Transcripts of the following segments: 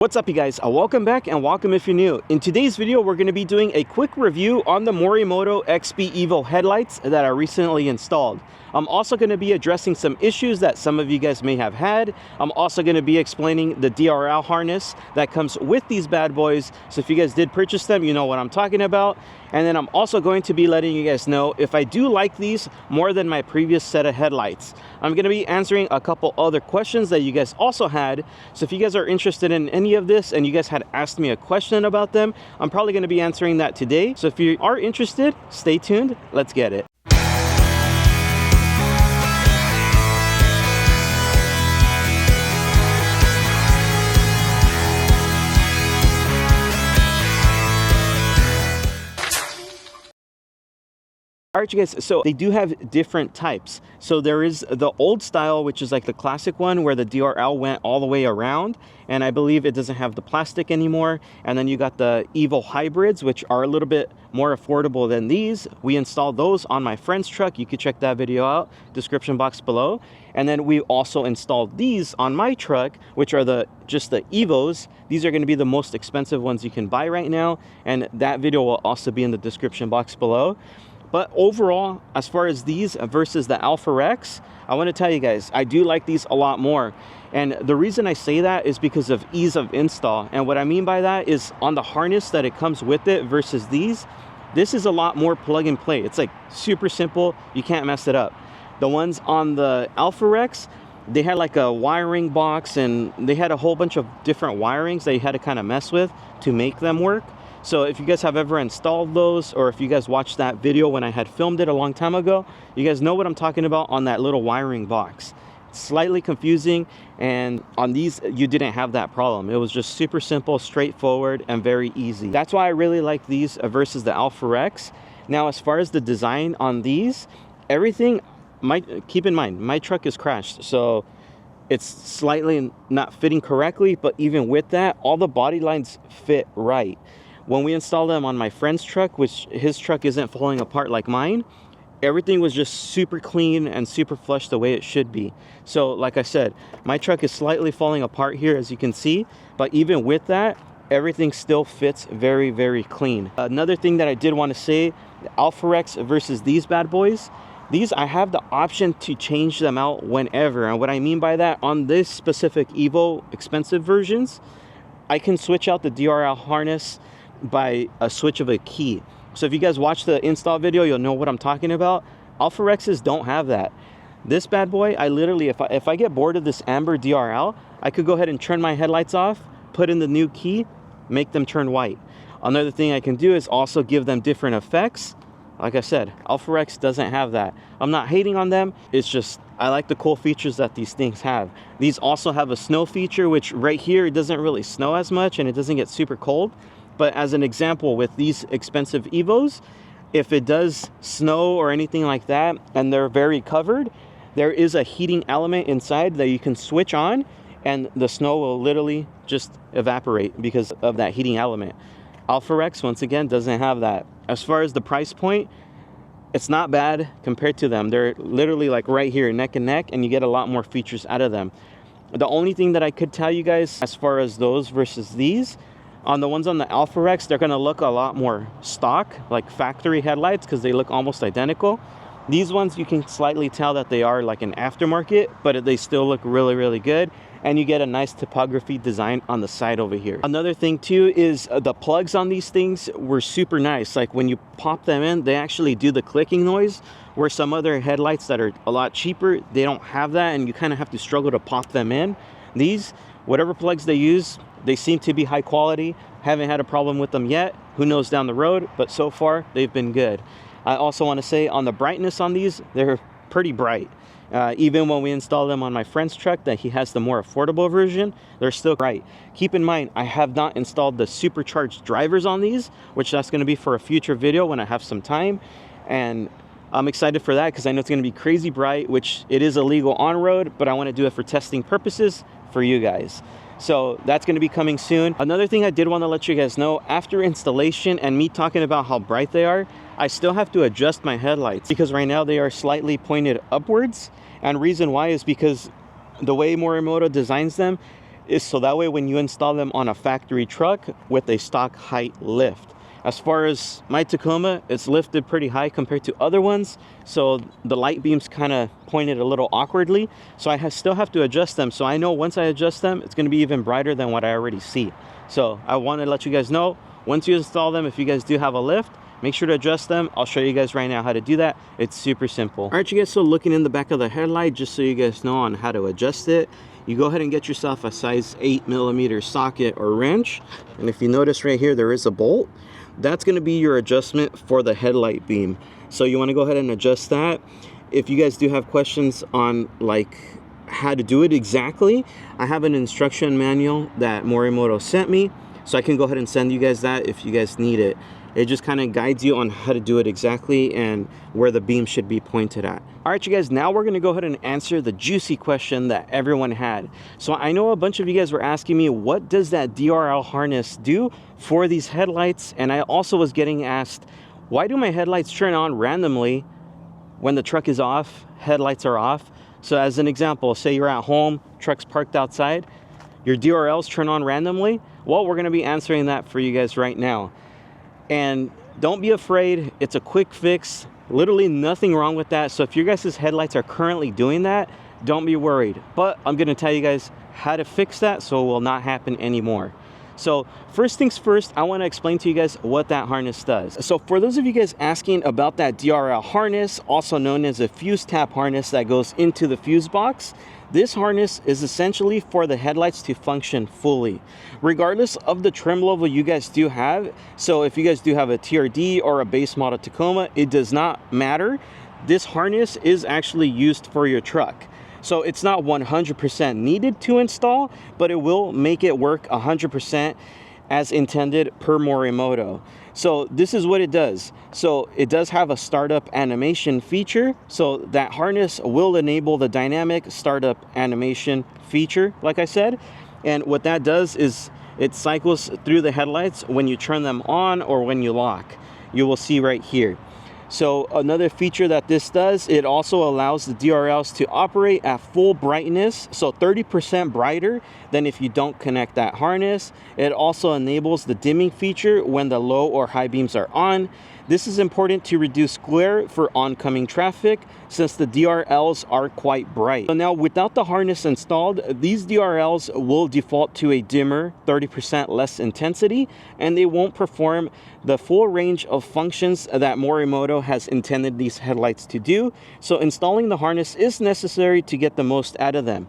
What's up you guys, welcome back and welcome if you're new. In today's video we're going to be doing a quick review on the Morimoto XP Evo headlights that I recently installed. I'm also going to be addressing some issues that some of you guys may have had. I'm also going to be explaining the DRL harness that comes with these bad boys, so if you guys did purchase them you know what I'm talking about. And then I'm also going to be letting you guys know if I do like these more than my previous set of headlights. I'm going to be answering a couple other questions that you guys also had, so if you guys are interested in any of this and you guys had asked me a question about them, I'm probably going to be answering that today. So if you are interested, stay tuned. Let's get it. Alright you guys, so they do have different types. So there is the old style, which is like the classic one where the DRL went all the way around, and I believe it doesn't have the plastic anymore. And then you got the Evo hybrids, which are a little bit more affordable than these. We installed those on my friend's truck. You could check that video out, description box below. And then we also installed these on my truck, which are just the Evos. These are going to be the most expensive ones you can buy right now, and that video will also be in the description box below. But overall, as far as these versus the Alpha Rex, I want to tell you guys, I do like these a lot more. And the reason I say that is because of ease of install. And what I mean by that is on the harness that it comes with it versus these, this is a lot more plug and play. It's like super simple. You can't mess it up. The ones on the Alpha Rex, they had like a wiring box and they had a whole bunch of different wirings that you had to kind of mess with to make them work. So if you guys have ever installed those, or if you guys watched that video when I had filmed it a long time ago, you guys know what I'm talking about on that little wiring box. It's slightly confusing, and on these you didn't have that problem. It was just super simple, straightforward, and very easy. That's why I really like these versus the Alpha Rex. Now as far as the design on these, everything, keep in mind my truck is crashed, so it's slightly not fitting correctly, but even with that, all the body lines fit right. When we installed them on my friend's truck, which his truck isn't falling apart like mine, everything was just super clean and super flush the way it should be. So like I said, my truck is slightly falling apart here, as you can see, but even with that, everything still fits very, very clean. Another thing that I did want to say, the Alpha Rex versus these bad boys, these I have the option to change them out whenever. And what I mean by that, on this specific Evo expensive versions, I can switch out the DRL harness by a switch of a key. So if you guys watch the install video, you'll know what I'm talking about. Alpha Rexes don't have that. This bad boy, I literally, if I get bored of this amber DRL, I could go ahead and turn my headlights off, put in the new key, make them turn white. Another thing I can do is also give them different effects. Like I said, Alpha Rex doesn't have that. I'm not hating on them, it's just I like the cool features that these things have. These also have a snow feature, which right here it doesn't really snow as much and it doesn't get super cold. But as an example, with these expensive Evos, if it does snow or anything like that and they're very covered, there is a heating element inside that you can switch on, and the snow will literally just evaporate because of that heating element. Alpha Rex, once again, doesn't have that. As far as the price point, it's not bad compared to them. They're literally like right here, neck and neck, and you get a lot more features out of them. The only thing that I could tell you guys as far as those versus these, on the ones on the Alpha Rex, they're going to look a lot more stock, like factory headlights, because they look almost identical. These ones, you can slightly tell that they are like an aftermarket, but they still look really, really good. And you get a nice topography design on the side over here. Another thing too is the plugs on these things were super nice. Like when you pop them in, they actually do the clicking noise, where some other headlights that are a lot cheaper, they don't have that, and you kind of have to struggle to pop them in. These, whatever plugs they use, they seem to be high quality. Haven't had a problem with them yet. Who knows down the road, but so far they've been good. I also want to say on the brightness on these, they're pretty bright. Even when we install them on my friend's truck that he has the more affordable version, they're still bright. Keep in mind, I have not installed the supercharged drivers on these, which that's going to be for a future video when I have some time. And I'm excited for that because I know it's going to be crazy bright, which it is illegal on road, but I want to do it for testing purposes for you guys. So that's going to be coming soon. Another thing I did want to let you guys know, after installation and me talking about how bright they are, I still have to adjust my headlights because right now they are slightly pointed upwards. And reason why is because the way Morimoto designs them, is so that way when you install them on a factory truck with a stock height lift. As far as my Tacoma, it's lifted pretty high compared to other ones, so the light beams kind of pointed a little awkwardly, so I still have to adjust them. So I know once I adjust them, it's going to be even brighter than what I already see. So I want to let you guys know, once you install them, if you guys do have a lift, make sure to adjust them. I'll show you guys right now how to do that. It's super simple. All right, you guys, so looking in the back of the headlight, just so you guys know on how to adjust it, you go ahead and get yourself a size 8mm socket or wrench. And if you notice right here, there is a bolt. That's going to be your adjustment for the headlight beam. So you want to go ahead and adjust that. If you guys do have questions on like how to do it exactly, I have an instruction manual that Morimoto sent me, so I can go ahead and send you guys that if you guys need it. It just kind of guides you on how to do it exactly and where the beam should be pointed at. All right, you guys, now we're going to go ahead and answer the juicy question that everyone had. So I know a bunch of you guys were asking me, what does that DRL harness do for these headlights? And I also was getting asked, why do my headlights turn on randomly when the truck is off, headlights are off? So as an example, say you're at home, truck's parked outside, your DRLs turn on randomly. Well, we're going to be answering that for you guys right now. And don't be afraid, it's a quick fix, literally nothing wrong with that. So if your guys' headlights are currently doing that, don't be worried. But I'm gonna tell you guys how to fix that so it will not happen anymore. So first things first, I wanna explain to you guys what that harness does. So for those of you guys asking about that DRL harness, also known as a fuse tap harness that goes into the fuse box, this harness is essentially for the headlights to function fully, regardless of the trim level you guys do have. So if you guys do have a TRD or a base model Tacoma, it does not matter. This harness is actually used for your truck. So it's not 100% needed to install, but it will make it work 100% as intended per Morimoto. So this is what it does. So it does have a startup animation feature. So that harness will enable the dynamic startup animation feature, like I said. And what that does is it cycles through the headlights when you turn them on or when you lock. You will see right here. So another feature that this does, it also allows the DRLs to operate at full brightness, so 30% brighter than if you don't connect that harness. It also enables the dimming feature when the low or high beams are on. This is important to reduce glare for oncoming traffic since the DRLs are quite bright. So now without the harness installed, these DRLs will default to a dimmer, 30% less intensity, and they won't perform the full range of functions that Morimoto has intended these headlights to do. So installing the harness is necessary to get the most out of them.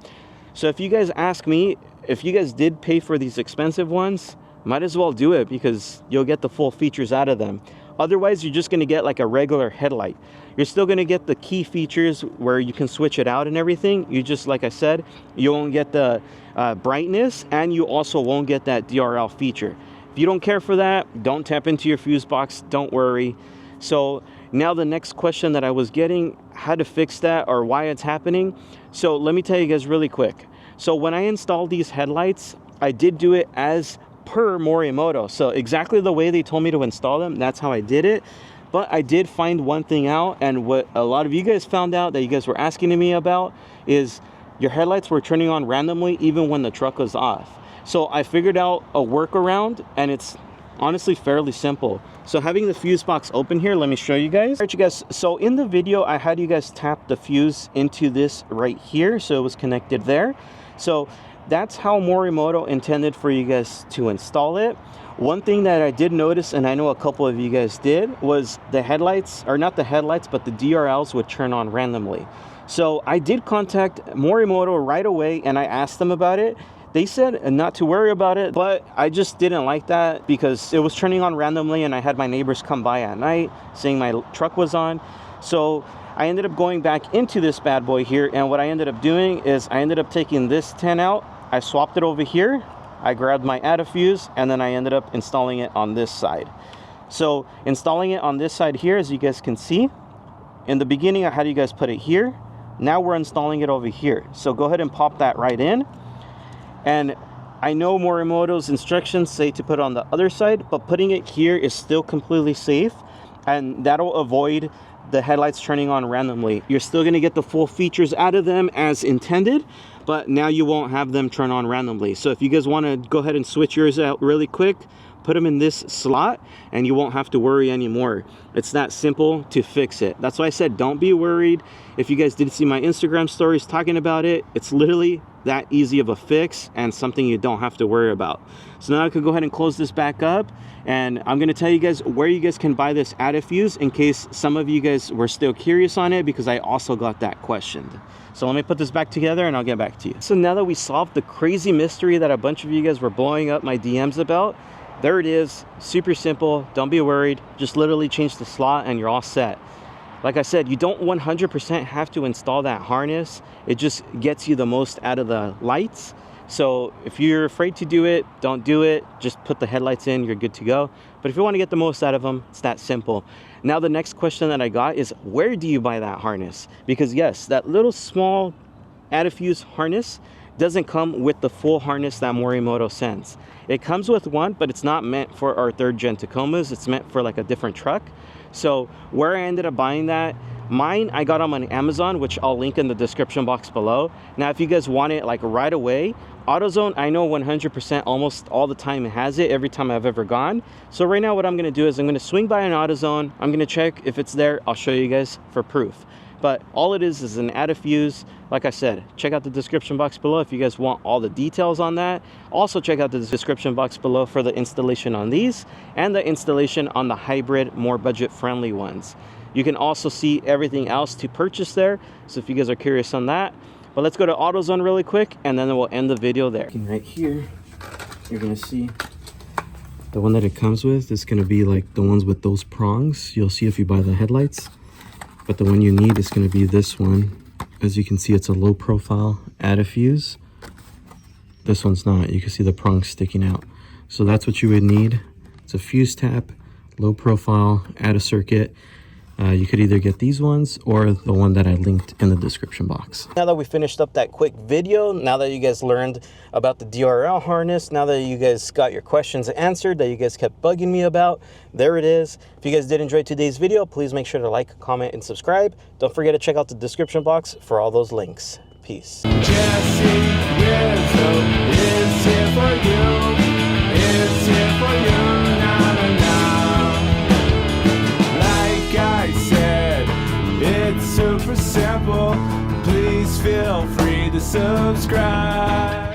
So if you guys ask me, if you guys did pay for these expensive ones, might as well do it because you'll get the full features out of them. Otherwise, you're just going to get like a regular headlight. You're still going to get the key features where you can switch it out and everything. You just, like I said, you won't get the brightness, and you also won't get that DRL feature. If you don't care for that, don't tap into your fuse box. Don't worry. So now the next question that I was getting, how to fix that or why it's happening. So let me tell you guys really quick. So when I installed these headlights, I did do it as per Morimoto. So exactly the way they told me to install them, that's how I did it. But I did find one thing out, and what a lot of you guys found out that you guys were asking me about is your headlights were turning on randomly even when the truck was off. So I figured out a workaround, and it's honestly fairly simple. So having the fuse box open here, let me show you guys. All right, you guys, so in the video I had you guys tap the fuse into this right here, so it was connected there. So that's how Morimoto intended for you guys to install it. One thing that I did notice, and I know a couple of you guys did, was the headlights, or not the headlights, but the DRLs would turn on randomly. So I did contact Morimoto right away and I asked them about it. They said not to worry about it, but I just didn't like that because it was turning on randomly and I had my neighbors come by at night saying my truck was on. So I ended up going back into this bad boy here, and what I ended up doing is I ended up taking this 10 out, I swapped it over here, I grabbed my add fuse, and then I ended up installing it on this side. So installing it on this side here, as you guys can see, in the beginning I had you guys put it here. Now we're installing it over here. So go ahead and pop that right in. And I know Morimoto's instructions say to put it on the other side, but putting it here is still completely safe, and that'll avoid the headlights turning on randomly. You're still going to get the full features out of them as intended, but now you won't have them turn on randomly. So if you guys want to go ahead and switch yours out really quick, put them in this slot and you won't have to worry anymore. It's that simple to fix it. That's why I said don't be worried. If you guys did see my Instagram stories talking about it, it's literally that easy of a fix and something you don't have to worry about. So now I could go ahead and close this back up, and I'm going to tell you guys where you guys can buy this Adafuse in case some of you guys were still curious on it, because I also got that questioned. So let me put this back together and I'll get back to you. So now that we solved the crazy mystery that a bunch of you guys were blowing up my DMs about, there it is. Super simple. Don't be worried. Just literally change the slot and you're all set. Like I said, you don't 100% have to install that harness. It just gets you the most out of the lights. So if you're afraid to do it, don't do it. Just put the headlights in, you're good to go. But if you want to get the most out of them, it's that simple. Now the next question that I got is, where do you buy that harness? Because yes, that little small Adafuse harness doesn't come with the full harness that Morimoto sends. It comes with one, but it's not meant for our 3rd gen Tacomas. It's meant for like a different truck. So where I ended up buying that, mine I got them on Amazon, which I'll link in the description box below. Now if you guys want it like right away, AutoZone, I know 100% almost all the time it has it, every time I've ever gone. So right now what I'm going to do is I'm going to swing by an AutoZone. I'm going to check if it's there. I'll show you guys for proof. But all it is an Adafuse. Like I said, check out the description box below if you guys want all the details on that. Also check out the description box below for the installation on these and the installation on the hybrid, more budget friendly ones. You can also see everything else to purchase there. So if you guys are curious on that, but let's go to AutoZone really quick and then we'll end the video there. Right here, you're gonna see the one that it comes with is gonna be like the ones with those prongs. You'll see if you buy the headlights. But the one you need is going to be this one. As you can see, it's a low profile Adafuse. This one's not. You can see the prongs sticking out. So that's what you would need. It's a fuse tap, low profile, add a circuit. You could either get these ones or the one that I linked in the description box. Now that we finished up that quick video, now that you guys learned about the DRL harness, now that you guys got your questions answered that you guys kept bugging me about, there it is. If you guys did enjoy today's video, please make sure to like, comment, and subscribe. Don't forget to check out the description box for all those links. Peace. JesseRizo is here for you. It's here for you. It's super simple. Please feel free to subscribe.